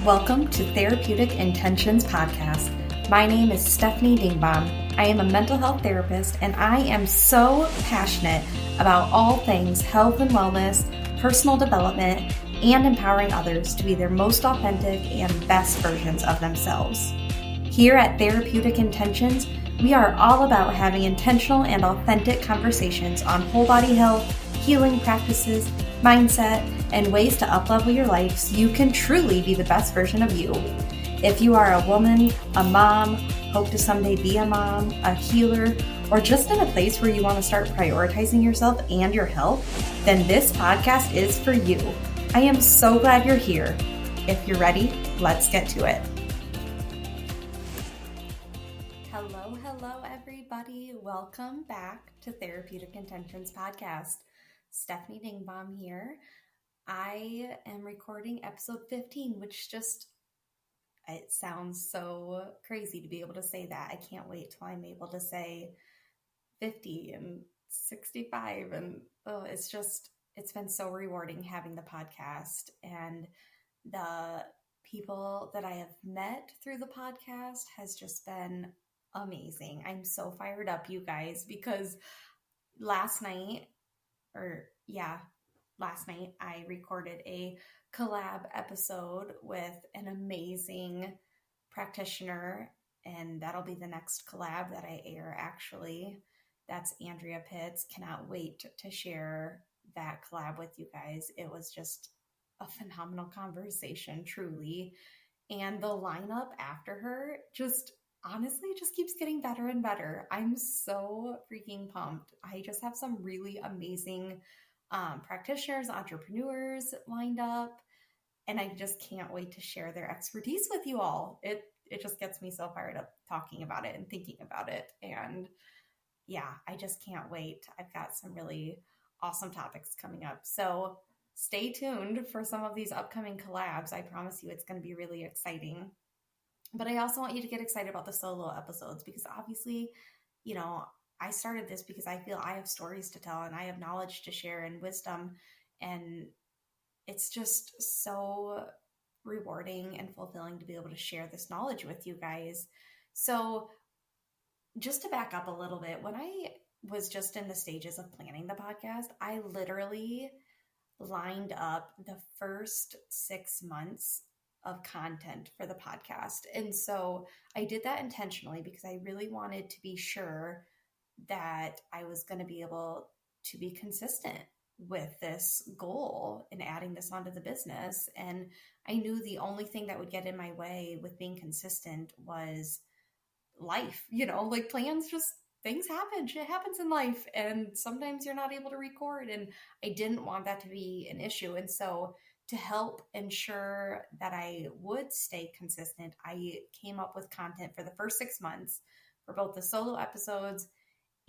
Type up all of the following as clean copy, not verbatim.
Welcome to Therapeutic Intentions Podcast. My name is Stephanie Dingbaum. I am a mental health therapist, and I am so passionate about all things health and wellness, personal development, and empowering others to be their most authentic and best versions of themselves. Here at Therapeutic Intentions, we are all about having intentional and authentic conversations on whole body health, healing practices, mindset, and ways to uplevel your life so you can truly be the best version of you. If you are a woman, a mom, hope to someday be a mom, a healer, or just in a place where you want to start prioritizing yourself and your health, then this podcast is for you. I am so glad you're here. If you're ready, let's get to it. Hello, everybody. Welcome back to Therapeutic Intentions Podcast. Stephanie Dingbaum here. I am recording episode 15, which it sounds so crazy to be able to say that. I can't wait till I'm able to say 50 and 65. And it's been so rewarding having the podcast, and the people that I have met through the podcast has just been amazing. I'm so fired up, you guys, because last night I recorded a collab episode with an amazing practitioner, and that'll be the next collab that I air, actually. That's Andrea Pitts. Cannot wait to share that collab with you guys. It was just a phenomenal conversation, truly. And the lineup after her honestly just keeps getting better and better. I'm so freaking pumped. I just have some really amazing practitioners, entrepreneurs lined up, and I just can't wait to share their expertise with you all. It just gets me so fired up talking about it and thinking about it. And yeah, I just can't wait. I've got some really awesome topics coming up. So stay tuned for some of these upcoming collabs. I promise you it's going to be really exciting. But I also want you to get excited about the solo episodes, because obviously, I started this because I feel I have stories to tell and I have knowledge to share and wisdom. And it's just so rewarding and fulfilling to be able to share this knowledge with you guys. So just to back up a little bit, when I was just in the stages of planning the podcast, I literally lined up the first 6 months of content for the podcast. And so I did that intentionally because I really wanted to be sure that I was going to be able to be consistent with this goal and adding this onto the business. And I knew the only thing that would get in my way with being consistent was life. Like plans, things happen. Shit happens in life. And sometimes you're not able to record. And I didn't want that to be an issue. And so to help ensure that I would stay consistent, I came up with content for the first 6 months for both the solo episodes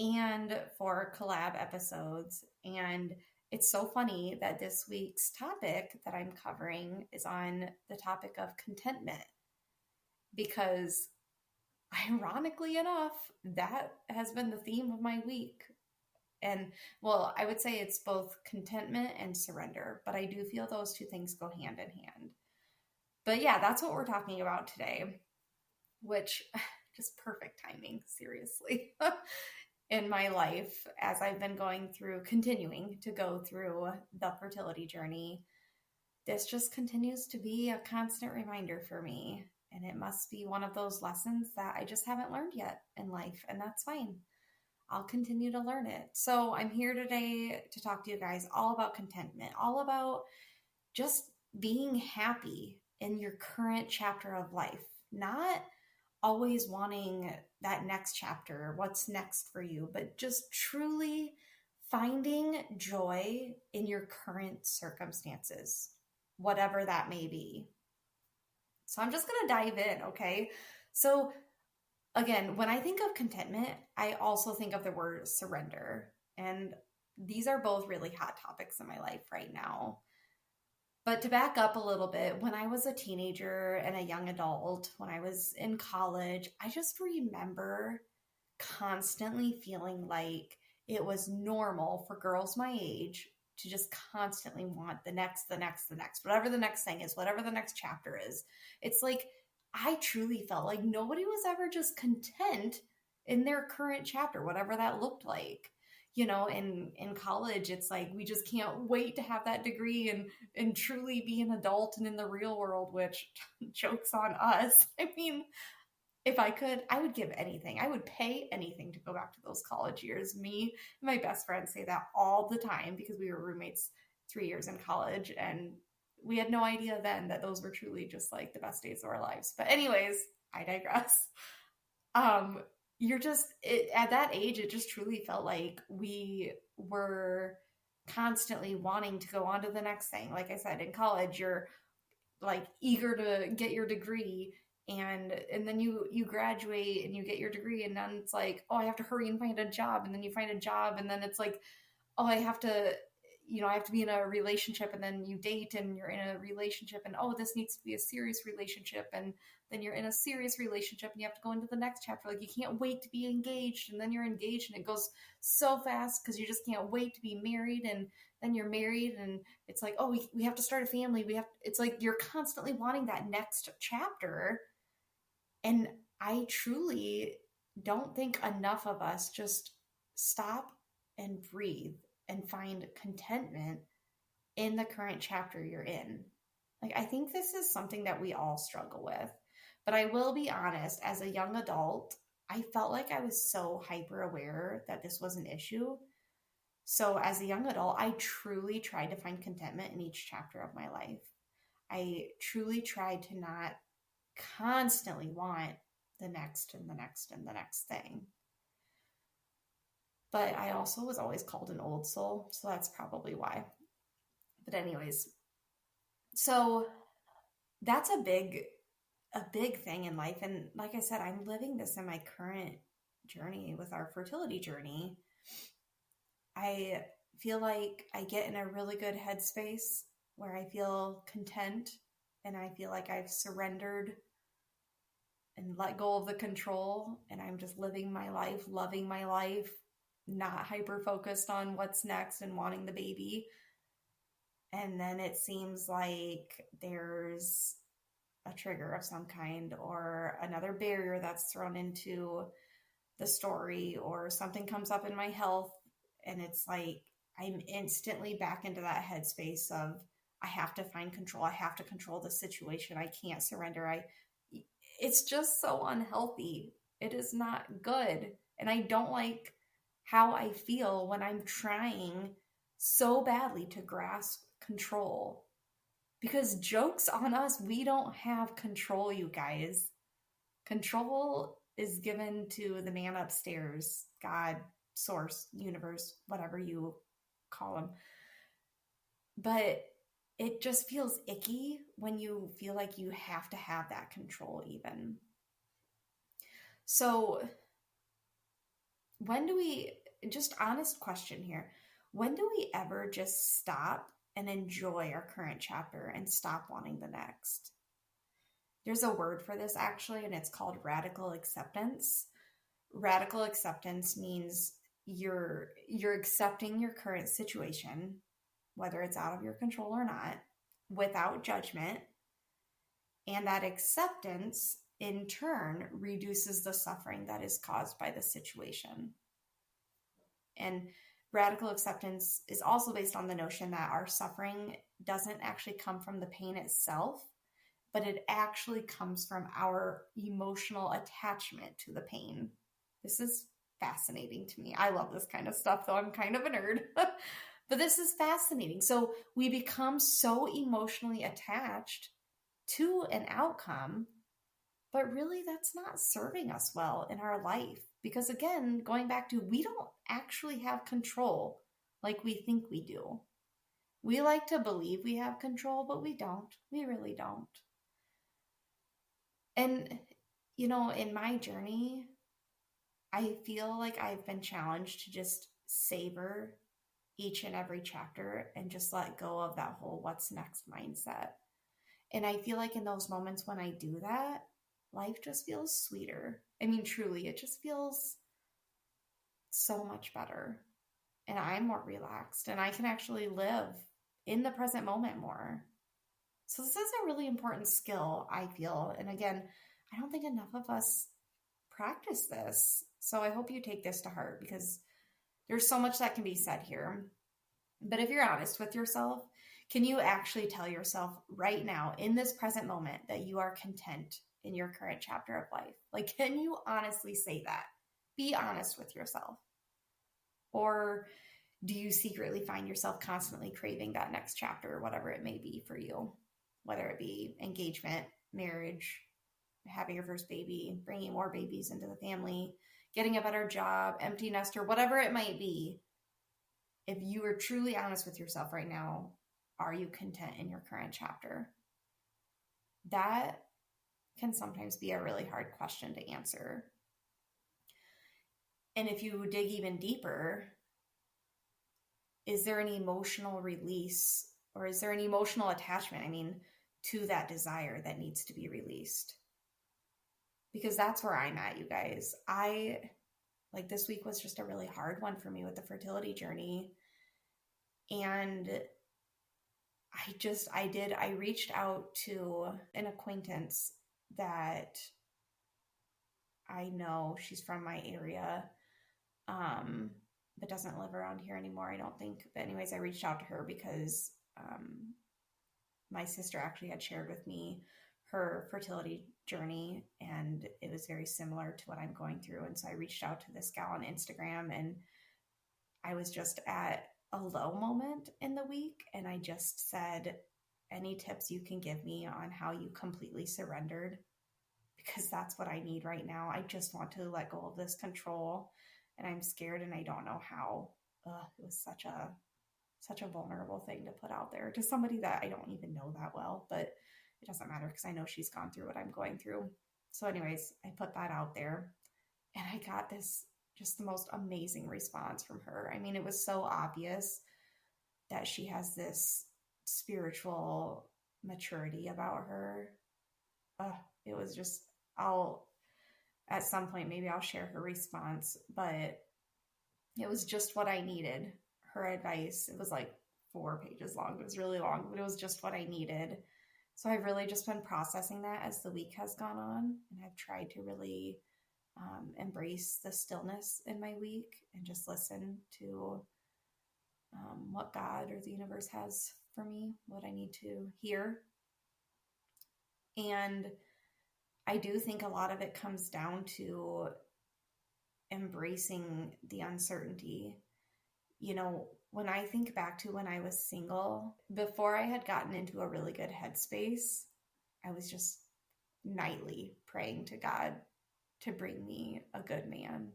and for collab episodes. And it's so funny that this week's topic that I'm covering is on the topic of contentment, because ironically enough, that has been the theme of my week. And well, I would say it's both contentment and surrender, but I do feel those two things go hand in hand. But yeah, that's what we're talking about today, which just perfect timing, seriously, in my life as I've been continuing to go through the fertility journey. This just continues to be a constant reminder for me. And it must be one of those lessons that I just haven't learned yet in life, and that's fine. I'll continue to learn it. So I'm here today to talk to you guys all about contentment, all about just being happy in your current chapter of life, not always wanting that next chapter, what's next for you, but just truly finding joy in your current circumstances, whatever that may be. So I'm just going to dive in, okay? So again, when I think of contentment, I also think of the word surrender. And these are both really hot topics in my life right now. But to back up a little bit, when I was a teenager and a young adult, when I was in college, I just remember constantly feeling like it was normal for girls my age to just constantly want the next, whatever the next thing is, whatever the next chapter is. It's like, I truly felt like nobody was ever just content in their current chapter, whatever that looked like. In college, it's like, we just can't wait to have that degree and truly be an adult and in the real world, which jokes on us. I mean, if I could, I would give anything. I would pay anything to go back to those college years. Me and my best friend say that all the time because we were roommates 3 years in college, and we had no idea then that those were truly just like the best days of our lives. But anyways, I digress. At that age, it just truly felt like we were constantly wanting to go on to the next thing. Like I said, in college, you're like eager to get your degree, and then you graduate and you get your degree, and then it's like, oh, I have to hurry and find a job, and then you find a job, and then it's like, oh, I have to be in a relationship, and then you date and you're in a relationship, and oh, this needs to be a serious relationship, and then you're in a serious relationship and you have to go into the next chapter. Like, you can't wait to be engaged, and then you're engaged, and it goes so fast because you just can't wait to be married, and then you're married, and it's like, oh, we have to start a family. It's like you're constantly wanting that next chapter. And I truly don't think enough of us just stop and breathe and find contentment in the current chapter you're in. Like, I think this is something that we all struggle with. But I will be honest, as a young adult, I felt like I was so hyper aware that this was an issue. So as a young adult, I truly tried to find contentment in each chapter of my life. I truly tried to not constantly want the next and the next and the next thing. But I also was always called an old soul, so that's probably why. But anyways, so that's a big thing in life. And like I said, I'm living this in my current journey with our fertility journey. I feel like I get in a really good headspace where I feel content, and I feel like I've surrendered and let go of the control, and I'm just living my life, loving my life, not hyper focused on what's next and wanting the baby. And then it seems like there's a trigger of some kind, or another barrier that's thrown into the story, or something comes up in my health, and it's like I'm instantly back into that headspace of, I have to find control. I have to control the situation. I can't surrender. It's just so unhealthy. It is not good. And I don't like how I feel when I'm trying so badly to grasp control. Because jokes on us, we don't have control, you guys. Control is given to the man upstairs, God, source, universe, whatever you call them. But it just feels icky when you feel like you have to have that control even. So just honest question here, when do we ever just stop and enjoy our current chapter and stop wanting the next? There's a word for this actually, and it's called radical acceptance. Radical acceptance means you're accepting your current situation, whether it's out of your control or not, without judgment. And that acceptance, in turn, reduces the suffering that is caused by the situation. And radical acceptance is also based on the notion that our suffering doesn't actually come from the pain itself, but it actually comes from our emotional attachment to the pain. This is fascinating to me. I love this kind of stuff, though I'm kind of a nerd. But this is fascinating. So we become so emotionally attached to an outcome, but really that's not serving us well in our life. Because again, going back to, we don't actually have control like we think we do. We like to believe we have control, but we don't. We really don't. And, in my journey, I feel like I've been challenged to just savor each and every chapter and just let go of that whole what's next mindset. And I feel like in those moments when I do that, life just feels sweeter. I mean, truly, it just feels so much better. and I'm more relaxed, and I can actually live in the present moment more. So this is a really important skill, I feel. And again, I don't think enough of us practice this. So I hope you take this to heart, because there's so much that can be said here. But if you're honest with yourself, can you actually tell yourself right now in this present moment that you are content in your current chapter of life? Like, can you honestly say that? Be honest with yourself. Or do you secretly find yourself constantly craving that next chapter, whatever it may be for you, whether it be engagement, marriage, having your first baby, bringing more babies into the family, getting a better job, empty nester, whatever it might be. If you are truly honest with yourself right now, are you content in your current chapter? That can sometimes be a really hard question to answer. And if you dig even deeper, is there an emotional release, or is there an emotional attachment, to that desire that needs to be released? Because that's where I'm at, you guys. This week was just a really hard one for me with the fertility journey. And I reached out to an acquaintance that I know, she's from my area, but doesn't live around here anymore, I don't think. But anyways, I reached out to her because my sister actually had shared with me her fertility journey, and it was very similar to what I'm going through. And so I reached out to this gal on Instagram, and I was just at a low moment in the week, and I just said, any tips you can give me on how you completely surrendered, because that's what I need right now. I just want to let go of this control, and I'm scared, and I don't know how. It was such a vulnerable thing to put out there to somebody that I don't even know that well, but it doesn't matter because I know she's gone through what I'm going through. So anyways, I put that out there, and I got just the most amazing response from her. It was so obvious that she has this spiritual maturity about her. It was just, at some point, maybe I'll share her response, but it was just what I needed. Her advice, it was like 4 pages long. It was really long, but it was just what I needed. So I've really just been processing that as the week has gone on, and I've tried to really embrace the stillness in my week and just listen to what God or the universe has for me, what I need to hear. And I do think a lot of it comes down to embracing the uncertainty. When I think back to when I was single, before I had gotten into a really good headspace, I was just nightly praying to God to bring me a good man,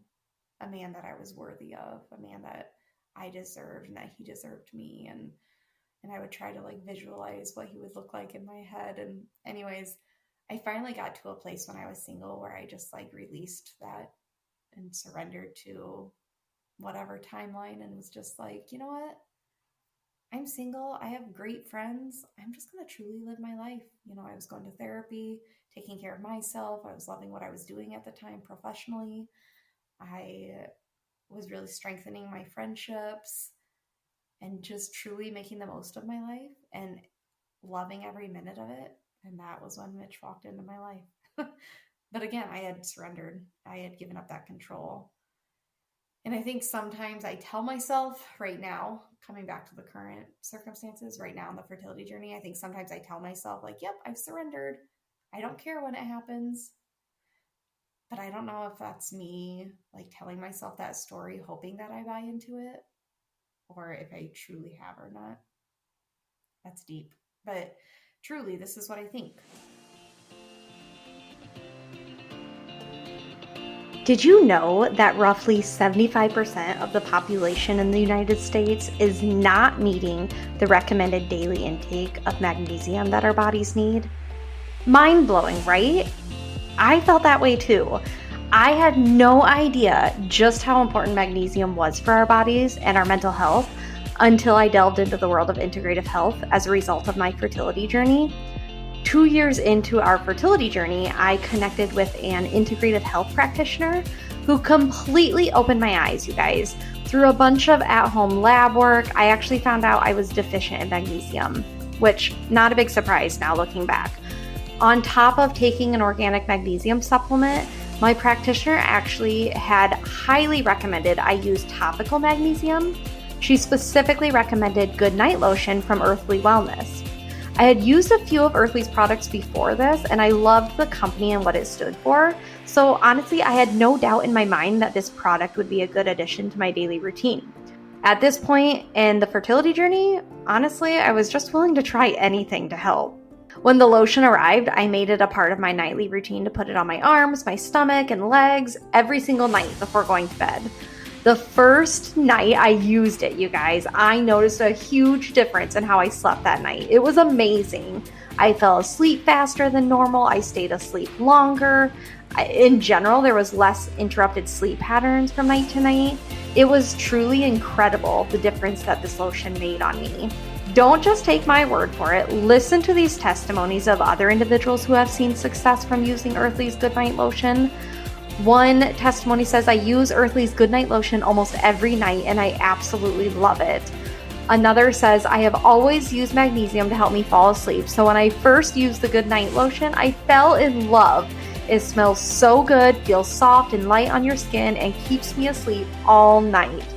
a man that I was worthy of, a man that I deserved and that he deserved me. And I would try to visualize what he would look like in my head. And anyways, I finally got to a place when I was single where I just released that and surrendered to whatever timeline, and was just you know what? I'm single. I have great friends. I'm just going to truly live my life. I was going to therapy, taking care of myself. I was loving what I was doing at the time professionally. I was really strengthening my friendships and just truly making the most of my life and loving every minute of it. And that was when Mitch walked into my life. But again, I had surrendered. I had given up that control. And I think sometimes I tell myself right now, coming back to the current circumstances right now in the fertility journey, I think sometimes I tell myself yep, I've surrendered. I don't care when it happens. But I don't know if that's me telling myself that story, hoping that I buy into it, or if I truly have or not. That's deep. But truly, this is what I think. Did you know that roughly 75% of the population in the United States is not meeting the recommended daily intake of magnesium that our bodies need? Mind-blowing, right? I felt that way too. I had no idea just how important magnesium was for our bodies and our mental health until I delved into the world of integrative health as a result of my fertility journey. 2 years into our fertility journey, I connected with an integrative health practitioner who completely opened my eyes, you guys. Through a bunch of at-home lab work, I actually found out I was deficient in magnesium, which not a big surprise now looking back. On top of taking an organic magnesium supplement, my practitioner actually had highly recommended I use topical magnesium. She specifically recommended Good Night Lotion from Earthly Wellness. I had used a few of Earthly's products before this, and I loved the company and what it stood for. So honestly, I had no doubt in my mind that this product would be a good addition to my daily routine. At this point in the fertility journey, honestly, I was just willing to try anything to help. When the lotion arrived, I made it a part of my nightly routine to put it on my arms, my stomach, and legs every single night before going to bed. The first night I used it, you guys, I noticed a huge difference in how I slept that night. It was amazing. I fell asleep faster than normal. I stayed asleep longer. In general, there was less interrupted sleep patterns from night to night. It was truly incredible, the difference that this lotion made on me. Don't just take my word for it. Listen to these testimonies of other individuals who have seen success from using Earthly's Goodnight Lotion. One testimony says, I use Earthly's Goodnight Lotion almost every night and I absolutely love it. Another says, I have always used magnesium to help me fall asleep. So when I first used the Goodnight Lotion, I fell in love. It smells so good, feels soft and light on your skin, and keeps me asleep all night.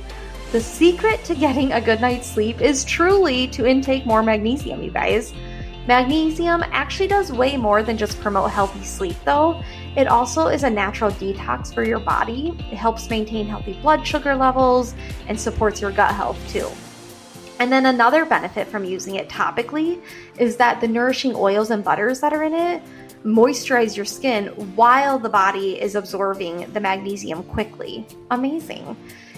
The secret to getting a good night's sleep is truly to intake more magnesium, you guys. Magnesium actually does way more than just promote healthy sleep though. It also is a natural detox for your body. It helps maintain healthy blood sugar levels and supports your gut health too. And then another benefit from using it topically is that the nourishing oils and butters that are in it moisturize your skin while the body is absorbing the magnesium quickly. Amazing.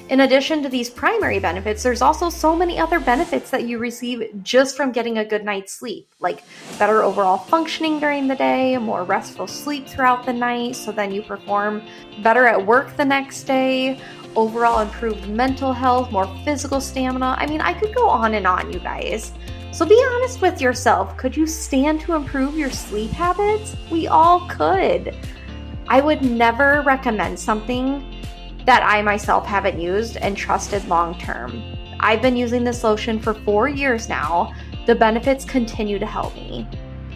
In addition to these primary benefits, there's also so many other benefits that you receive just from getting a good night's sleep, like better overall functioning during the day, more restful sleep throughout the night, so then you perform better at work the next day, overall improved mental health, more physical stamina. I mean, I could go on and on, you guys. So be honest with yourself. Could you stand to improve your sleep habits? We all could. I would never recommend something that I myself haven't used and trusted long term. I've been using this lotion for 4 years now. The benefits continue to help me.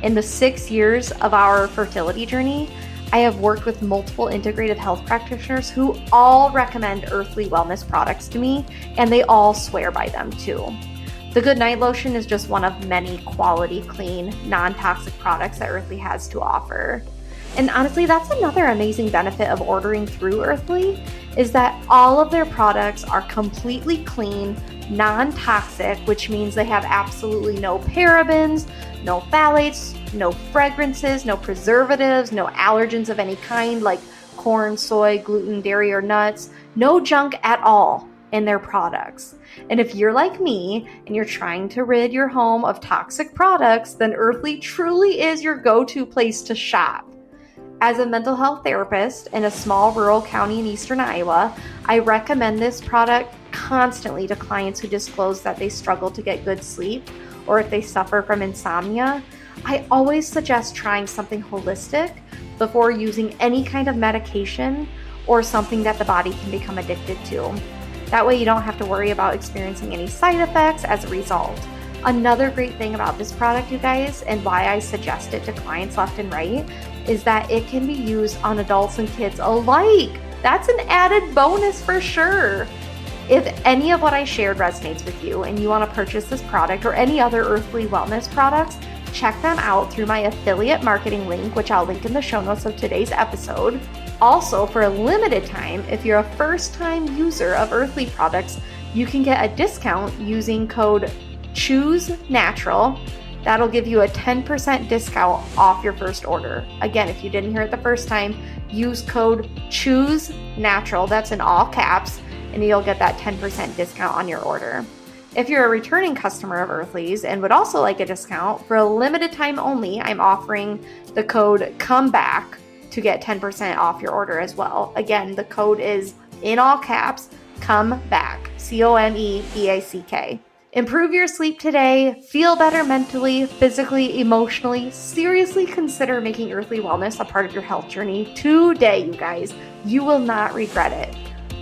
In the 6 years of our fertility journey, I have worked with multiple integrative health practitioners who all recommend Earthly Wellness products to me, and they all swear by them too. The Good Night Lotion is just one of many quality, clean, non-toxic products that Earthly has to offer. And honestly, that's another amazing benefit of ordering through Earthly, is that all of their products are completely clean, non-toxic, which means they have absolutely no parabens, no phthalates, no fragrances, no preservatives, no allergens of any kind like corn, soy, gluten, dairy, or nuts, no junk at all in their products. And if you're like me and you're trying to rid your home of toxic products, then Earthly truly is your go-to place to shop. As a mental health therapist in a small rural county in eastern Iowa, I recommend this product constantly to clients who disclose that they struggle to get good sleep or if they suffer from insomnia. I always suggest trying something holistic before using any kind of medication or something that the body can become addicted to. That way you don't have to worry about experiencing any side effects as a result. Another great thing about this product, you guys, and why I suggest it to clients left and right, is that it can be used on adults and kids alike. That's an added bonus for sure. If any of what I shared resonates with you and you want to purchase this product or any other Earthly Wellness products, check them out through my affiliate marketing link, which I'll link in the show notes of today's episode. Also, for a limited time, if you're a first-time user of Earthly products, you can get a discount using code CHOOSENATURAL. That'll give you a 10% discount off your first order. Again, if you didn't hear it the first time, use code CHOOSENATURAL, that's in all caps, and you'll get that 10% discount on your order. If you're a returning customer of Earthly's and would also like a discount, for a limited time only, I'm offering the code COMEBACK to get 10% off your order as well. Again, the code is in all caps, COMEBACK, COMEBACK. Improve your sleep today, feel better mentally, physically, emotionally. Seriously consider making Earthly Wellness a part of your health journey today, you guys. You will not regret it.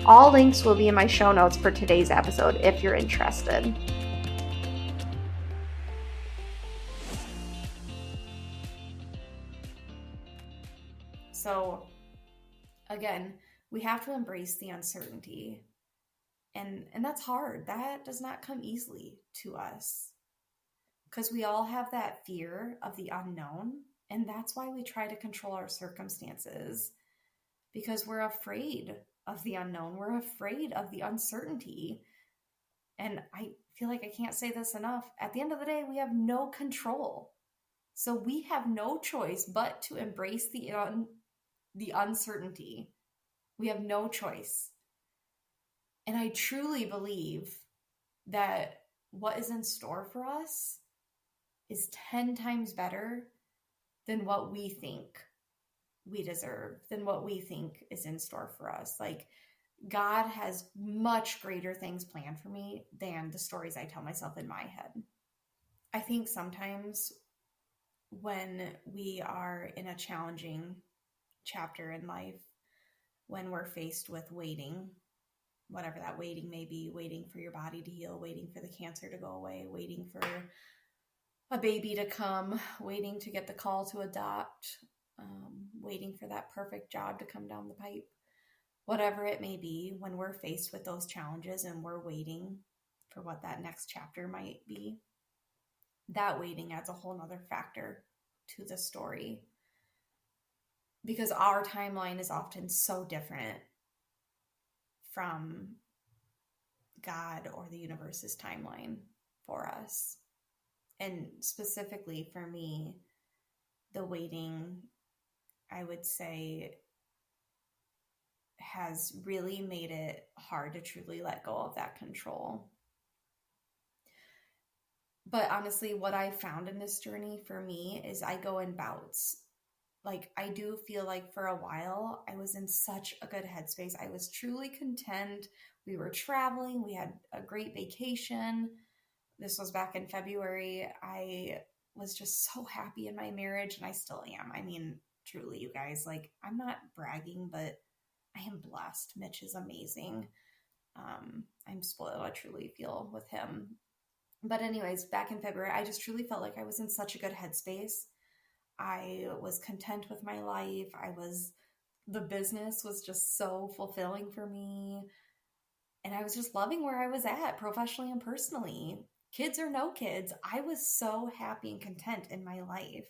All links will be in my show notes for today's episode if you're interested. So again, we have to embrace the uncertainty. And that's hard. That does not come easily to us because we all have that fear of the unknown. And that's why we try to control our circumstances, because we're afraid of the unknown. We're afraid of the uncertainty. And I feel like I can't say this enough. At the end of the day, we have no control. So we have no choice but to embrace the uncertainty. We have no choice. And I truly believe that what is in store for us is 10 times better than what we think we deserve, than what we think is in store for us. Like, God has much greater things planned for me than the stories I tell myself in my head. I think sometimes when we are in a challenging chapter in life, when we're faced with waiting, whatever that waiting may be, waiting for your body to heal, waiting for the cancer to go away, waiting for a baby to come, waiting to get the call to adopt, waiting for that perfect job to come down the pipe, whatever it may be, when we're faced with those challenges and we're waiting for what that next chapter might be, that waiting adds a whole nother factor to the story, because our timeline is often so different from God or the universe's timeline for us. And specifically for me, the waiting, I would say, has really made it hard to truly let go of that control. But honestly, what I found in this journey for me is I go in bouts. Like, I do feel like for a while, I was in such a good headspace. I was truly content. We were traveling. We had a great vacation. This was back in February. I was just so happy in my marriage, and I still am. I mean, truly, you guys, like, I'm not bragging, but I am blessed. Mitch is amazing. I'm spoiled, I truly feel, with him. But anyways, back in February, I just truly felt like I was in such a good headspace. I was content with my life. The business was just so fulfilling for me. And I was just loving where I was at professionally and personally. Kids or no kids, I was so happy and content in my life.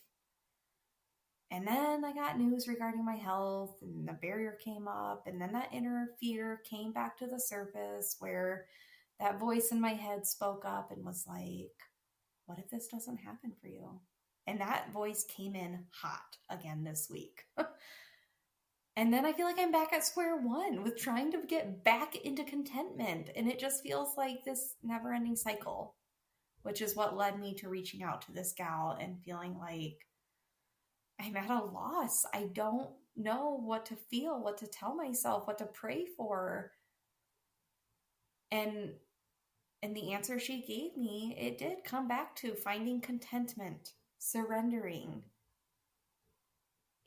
And then I got news regarding my health, and the barrier came up, and then that inner fear came back to the surface, where that voice in my head spoke up and was like, what if this doesn't happen for you? And that voice came in hot again this week. And then I feel like I'm back at square one with trying to get back into contentment. And it just feels like this never-ending cycle, which is what led me to reaching out to this gal and feeling like I'm at a loss. I don't know what to feel, what to tell myself, what to pray for. And the answer she gave me, it did come back to finding contentment, surrendering.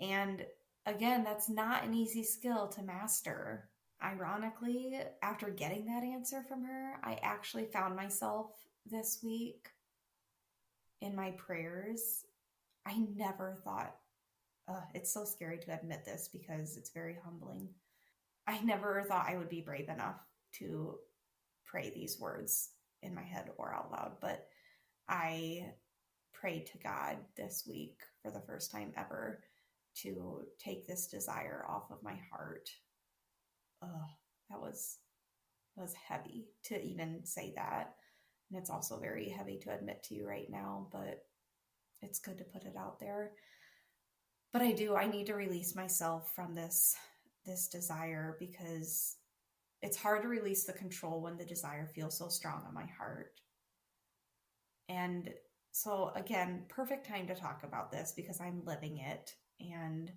And again, that's not an easy skill to master. Ironically, after getting that answer from her, I actually found myself this week in my prayers. I never thought, it's so scary to admit this because it's very humbling. I never thought I would be brave enough to pray these words in my head or out loud, but I prayed to God this week for the first time ever to take this desire off of my heart. That was heavy to even say that. And it's also very heavy to admit to you right now, but it's good to put it out there. But I need to release myself from this desire, because it's hard to release the control when the desire feels so strong on my heart. And so again, perfect time to talk about this because I'm living it. And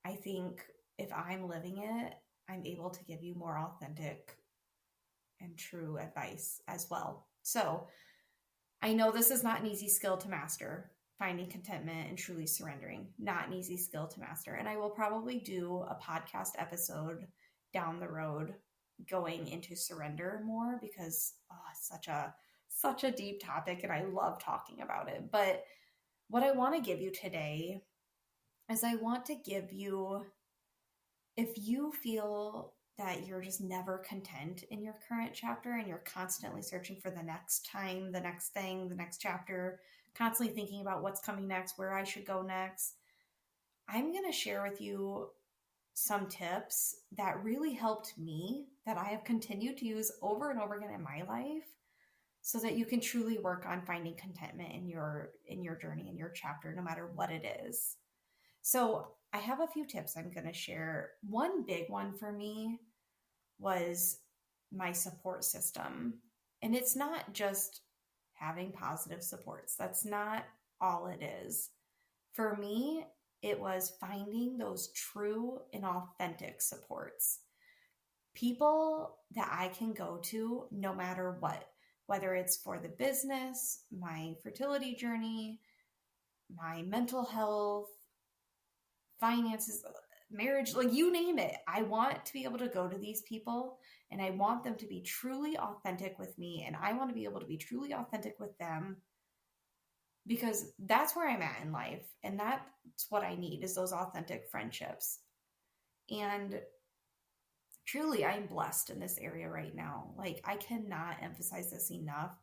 I think if I'm living it, I'm able to give you more authentic and true advice as well. So I know this is not an easy skill to master, finding contentment and truly surrendering, not an easy skill to master. And I will probably do a podcast episode down the road going into surrender more, because it's such a deep topic and I love talking about it. But what I want to give you today is I want to give you, if you feel that you're just never content in your current chapter and you're constantly searching for the next time, the next thing, the next chapter, constantly thinking about what's coming next, where I should go next, I'm going to share with you some tips that really helped me, that I have continued to use over and over again in my life, so that you can truly work on finding contentment in your journey, in your chapter, no matter what it is. So I have a few tips I'm going to share. One big one for me was my support system. And it's not just having positive supports. That's not all it is. For me, it was finding those true and authentic supports. People that I can go to no matter what, whether it's for the business, my fertility journey, my mental health, finances, marriage, like you name it. I want to be able to go to these people and I want them to be truly authentic with me, and I want to be able to be truly authentic with them, because that's where I'm at in life, and that's what I need, is those authentic friendships. And truly, I'm blessed in this area right now. Like, I cannot emphasize this enough.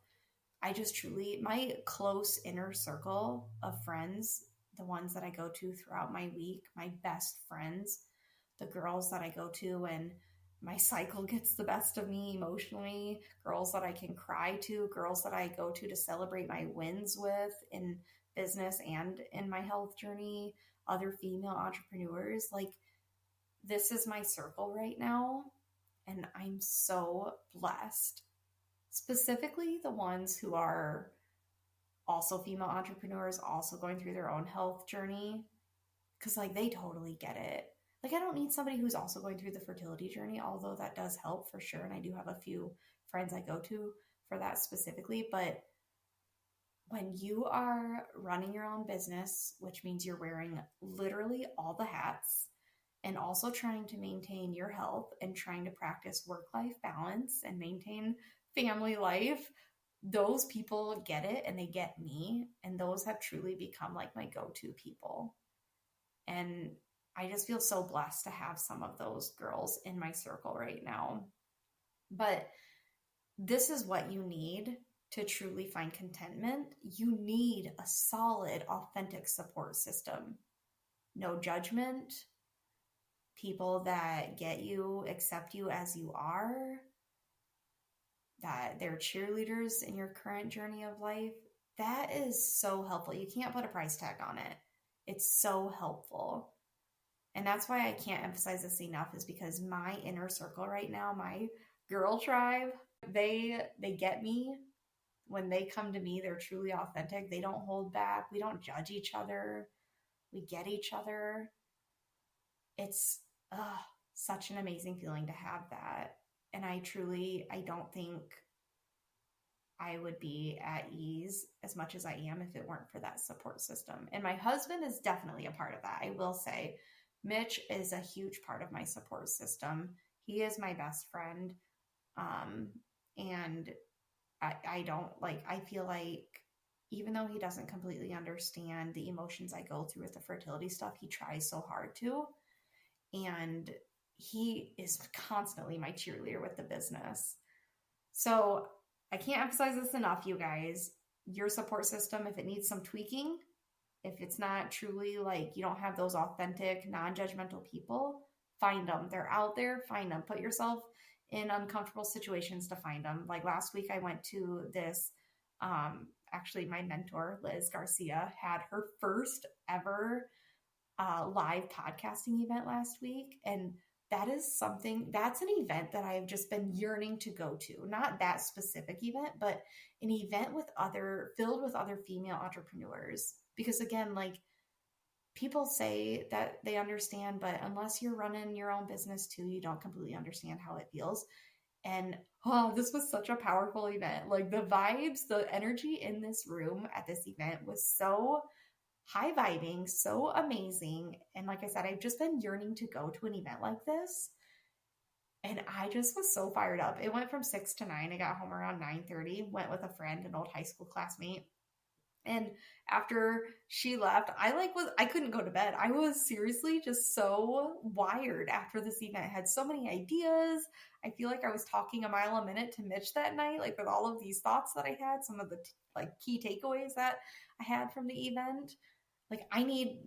I just truly, my close inner circle of friends, the ones that I go to throughout my week, my best friends, the girls that I go to when my cycle gets the best of me emotionally, girls that I can cry to, girls that I go to celebrate my wins with in business and in my health journey, other female entrepreneurs. Like, this is my circle right now, and I'm so blessed. Specifically, the ones who are also female entrepreneurs, also going through their own health journey, because like they totally get it. Like, I don't need somebody who's also going through the fertility journey, although that does help for sure. And I do have a few friends I go to for that specifically. But when you are running your own business, which means you're wearing literally all the hats, and also trying to maintain your health and trying to practice work-life balance and maintain family life, those people get it and they get me. And those have truly become like my go-to people. And I just feel so blessed to have some of those girls in my circle right now. But this is what you need to truly find contentment. You need a solid, authentic support system. No judgment. People that get you, accept you as you are, that they're cheerleaders in your current journey of life. That is so helpful. You can't put a price tag on it. It's so helpful. And that's why I can't emphasize this enough, is because my inner circle right now, my girl tribe, they get me. When they come to me, they're truly authentic. They don't hold back. We don't judge each other. We get each other. It's such an amazing feeling to have that. And I don't think I would be at ease as much as I am if it weren't for that support system. And my husband is definitely a part of that. I will say, Mitch is a huge part of my support system. He is my best friend. And I feel like, even though he doesn't completely understand the emotions I go through with the fertility stuff, he tries so hard to. And he is constantly my cheerleader with the business. So I can't emphasize this enough, you guys. Your support system, if it needs some tweaking, if it's not truly like you don't have those authentic, non-judgmental people, find them. They're out there. Find them. Put yourself in uncomfortable situations to find them. Like last week, I went to this, actually my mentor, Liz Garcia, had her first ever live podcasting event last week. And that's an event that I've just been yearning to go to. Not that specific event, but an event filled with other female entrepreneurs. Because again, like, people say that they understand, but unless you're running your own business too, you don't completely understand how it feels. And this was such a powerful event. Like, the vibes, the energy in this room at this event was so high vibing, so amazing. And like I said, I've just been yearning to go to an event like this. And I just was so fired up. It went from 6 to 9. I got home around 9:30, went with a friend, an old high school classmate. And after she left, I couldn't go to bed. I was seriously just so wired after this event. I had so many ideas. I feel like I was talking a mile a minute to Mitch that night, like with all of these thoughts that I had, some of the like key takeaways that I had from the event. Like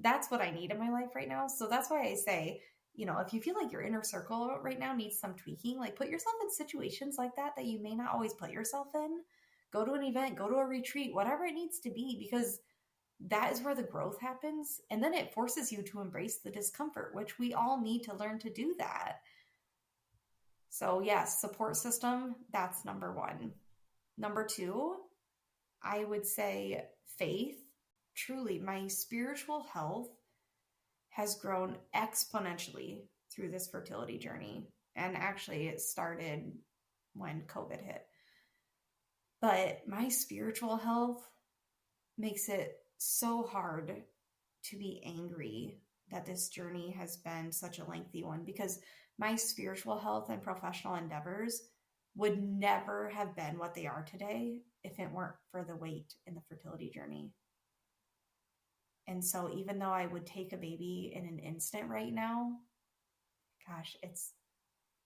that's what I need in my life right now. So that's why I say, if you feel like your inner circle right now needs some tweaking, like put yourself in situations like that you may not always put yourself in. Go to an event, go to a retreat, whatever it needs to be, because that is where the growth happens. And then it forces you to embrace the discomfort, which we all need to learn to do that. So, yes, support system, that's number one. Number two, I would say faith. Truly, my spiritual health has grown exponentially through this fertility journey. And actually, it started when COVID hit. But my spiritual health makes it so hard to be angry that this journey has been such a lengthy one, because my spiritual health and professional endeavors would never have been what they are today if it weren't for the wait in the fertility journey. And so even though I would take a baby in an instant right now, gosh,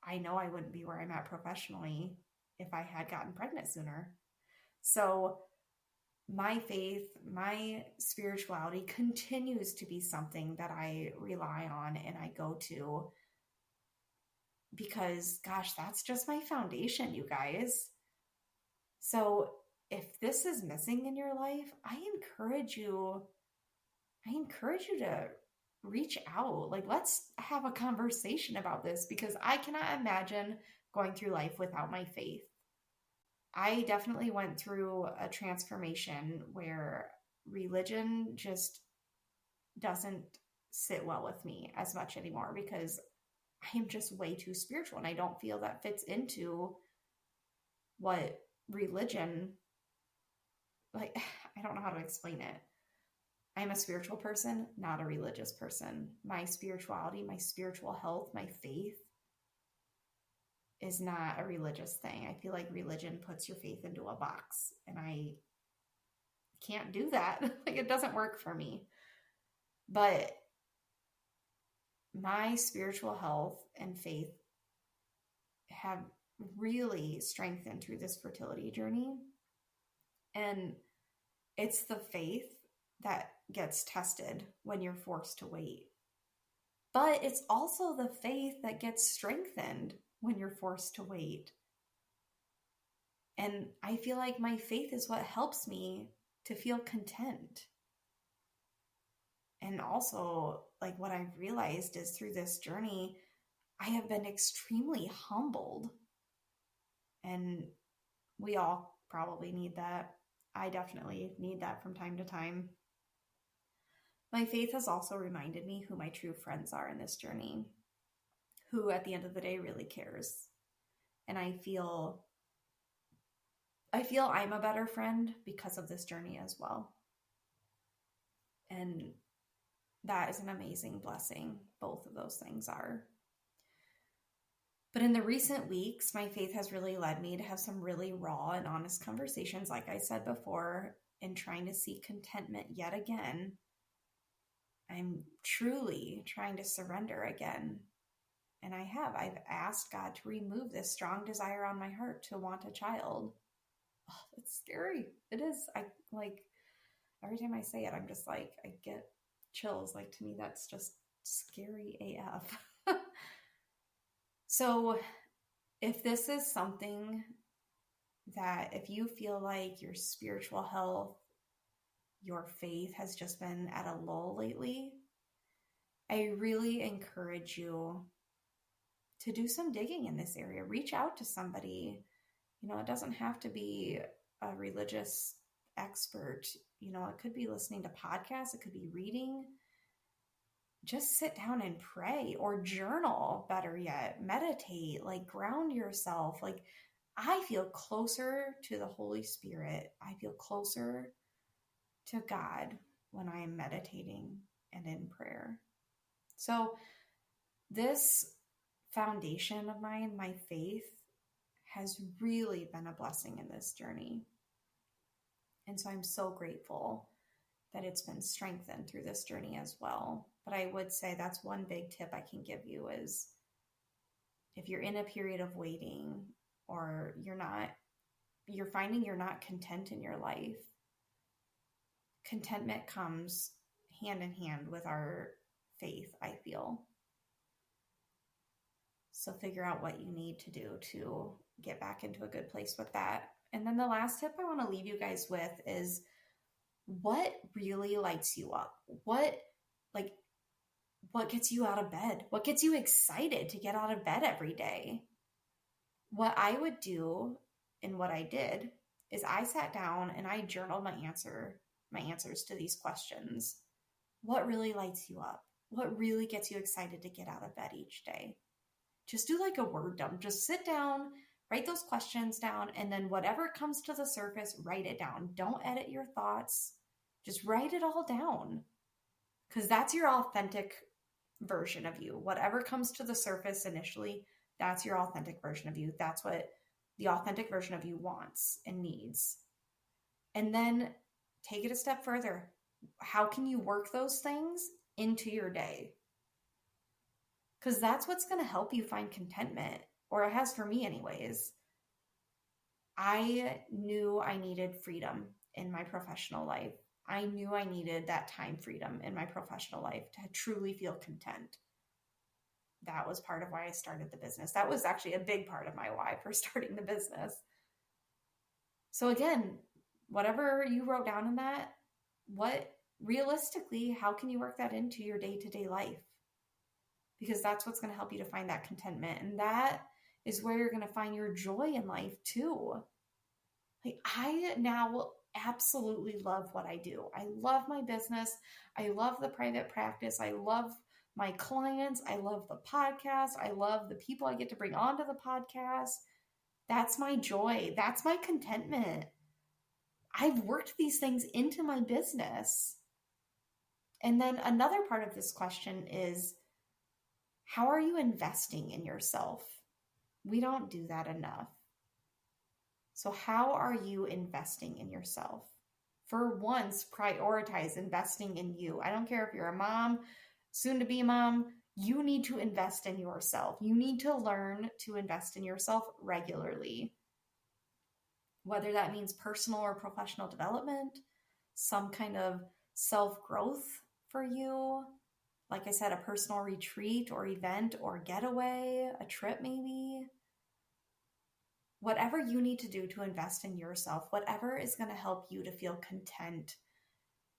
I know I wouldn't be where I'm at professionally if I had gotten pregnant sooner. So my faith, my spirituality continues to be something that I rely on and I go to, because, gosh, that's just my foundation, you guys. So if this is missing in your life, I encourage you to reach out. Like, let's have a conversation about this, because I cannot imagine going through life without my faith. I definitely went through a transformation where religion just doesn't sit well with me as much anymore, because I am just way too spiritual and I don't feel that fits into what religion, like, I don't know how to explain it. I'm a spiritual person, not a religious person. My spirituality, my spiritual health, my faith is not a religious thing. I feel like religion puts your faith into a box, and I can't do that. Like, it doesn't work for me. But my spiritual health and faith have really strengthened through this fertility journey. And it's the faith that gets tested when you're forced to wait. But it's also the faith that gets strengthened when you're forced to wait. And I feel like my faith is what helps me to feel content. And also, like, what I've realized is through this journey, I have been extremely humbled. And we all probably need that. I definitely need that from time to time. My faith has also reminded me who my true friends are in this journey, who at the end of the day really cares. And I feel I'm a better friend because of this journey as well. And that is an amazing blessing. Both of those things are. But in the recent weeks, my faith has really led me to have some really raw and honest conversations, like I said before, in trying to seek contentment yet again. I'm truly trying to surrender again. And I've asked God to remove this strong desire on my heart to want a child. Oh, it's scary. It is. Every time I say it, I'm just like, I get chills. Like, to me, that's just scary AF. So if this is something that, if you feel like your spiritual health, your faith has just been at a lull lately, I really encourage you to do some digging in this area. Reach out to somebody. It doesn't have to be a religious expert. It could be listening to podcasts. It could be reading. Just sit down and pray, or journal, better yet, meditate, like, ground yourself. Like, I feel closer to the Holy Spirit. I feel closer to God when I am meditating and in prayer. So this foundation of mine, my faith, has really been a blessing in this journey. And so I'm so grateful that it's been strengthened through this journey as well. But I would say that's one big tip I can give you is if you're in a period of waiting or you're finding you're not content in your life, contentment comes hand in hand with our faith, I feel. So figure out what you need to do to get back into a good place with that. And then the last tip I want to leave you guys with is what really lights you up? What gets you out of bed? What gets you excited to get out of bed every day? What I would do and what I did is I sat down and I journaled my answers to these questions. What really lights you up? What really gets you excited to get out of bed each day? Just do like a word dump. Just sit down, write those questions down, and then whatever comes to the surface, write it down. Don't edit your thoughts. Just write it all down, because that's your authentic version of you. Whatever comes to the surface initially, that's your authentic version of you. That's what the authentic version of you wants and needs. And then take it a step further. How can you work those things into your day? Because that's what's going to help you find contentment, or it has for me anyways. I knew I needed freedom in my professional life. I knew I needed that time freedom in my professional life to truly feel content. That was part of why I started the business. That was actually a big part of my why for starting the business. So again, whatever you wrote down in that, realistically, how can you work that into your day-to-day life? Because that's what's going to help you to find that contentment. And that is where you're going to find your joy in life too. Like, I now absolutely love what I do. I love my business. I love the private practice. I love my clients. I love the podcast. I love the people I get to bring onto the podcast. That's my joy. That's my contentment. I've worked these things into my business. And then another part of this question is, how are you investing in yourself? We don't do that enough. So how are you investing in yourself? For once, prioritize investing in you. I don't care if you're a mom, soon to be a mom, you need to invest in yourself. You need to learn to invest in yourself regularly. Whether that means personal or professional development, some kind of self-growth for you. Like I said, a personal retreat or event or getaway, a trip maybe. Whatever you need to do to invest in yourself, whatever is going to help you to feel content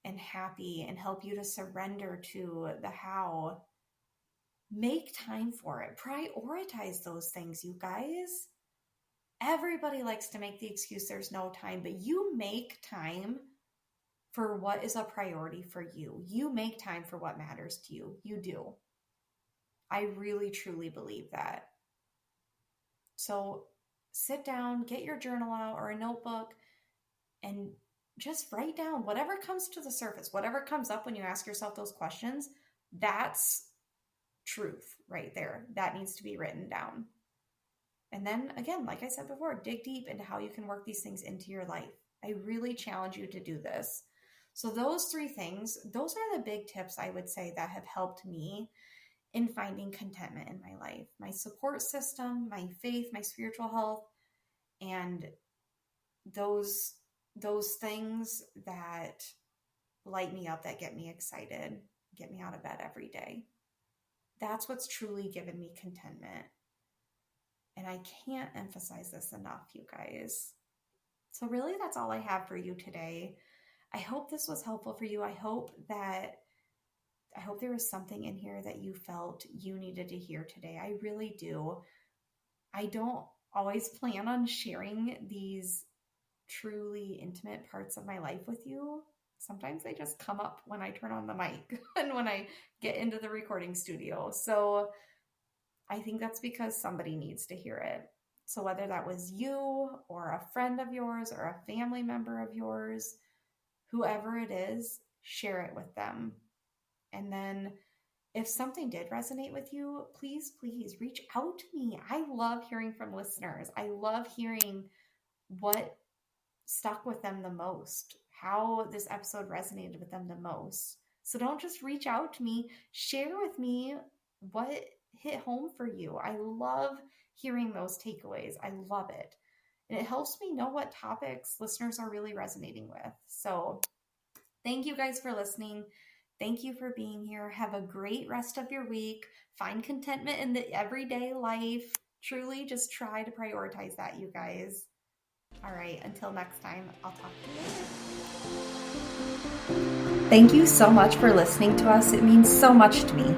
and happy and help you to surrender to the how, make time for it. Prioritize those things, you guys. Everybody likes to make the excuse there's no time, but you make time for what is a priority for you. You make time for what matters to you. You do. I really, truly believe that. So sit down, get your journal out or a notebook, and just write down whatever comes to the surface, whatever comes up when you ask yourself those questions. That's truth right there. That needs to be written down. And then again, like I said before, dig deep into how you can work these things into your life. I really challenge you to do this. So those three things, those are the big tips I would say that have helped me in finding contentment in my life. My support system, my faith, my spiritual health, and those things that light me up, that get me excited, get me out of bed every day. That's what's truly given me contentment. And I can't emphasize this enough, you guys. So really, that's all I have for you today. I hope this was helpful for you. I hope there was something in here that you felt you needed to hear today. I really do. I don't always plan on sharing these truly intimate parts of my life with you. Sometimes they just come up when I turn on the mic and when I get into the recording studio. So I think that's because somebody needs to hear it. So whether that was you or a friend of yours or a family member of yours, whoever it is, share it with them. And then if something did resonate with you, please reach out to me. I love hearing from listeners. I love hearing what stuck with them the most, how this episode resonated with them the most. So don't just reach out to me, share with me what hit home for you. I love hearing those takeaways. I love it. And it helps me know what topics listeners are really resonating with. So thank you guys for listening. Thank you for being here. Have a great rest of your week. Find contentment in the everyday life. Truly just try to prioritize that, you guys. All right, until next time, I'll talk to you later. Thank you so much for listening to us. It means so much to me.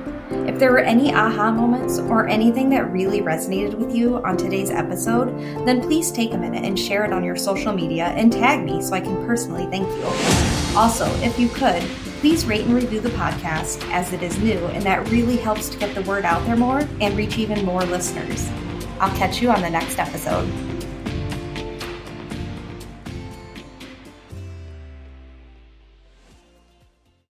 If there were any aha moments or anything that really resonated with you on today's episode, then please take a minute and share it on your social media and tag me so I can personally thank you. Also, if you could, please rate and review the podcast as it is new, and that really helps to get the word out there more and reach even more listeners. I'll catch you on the next episode.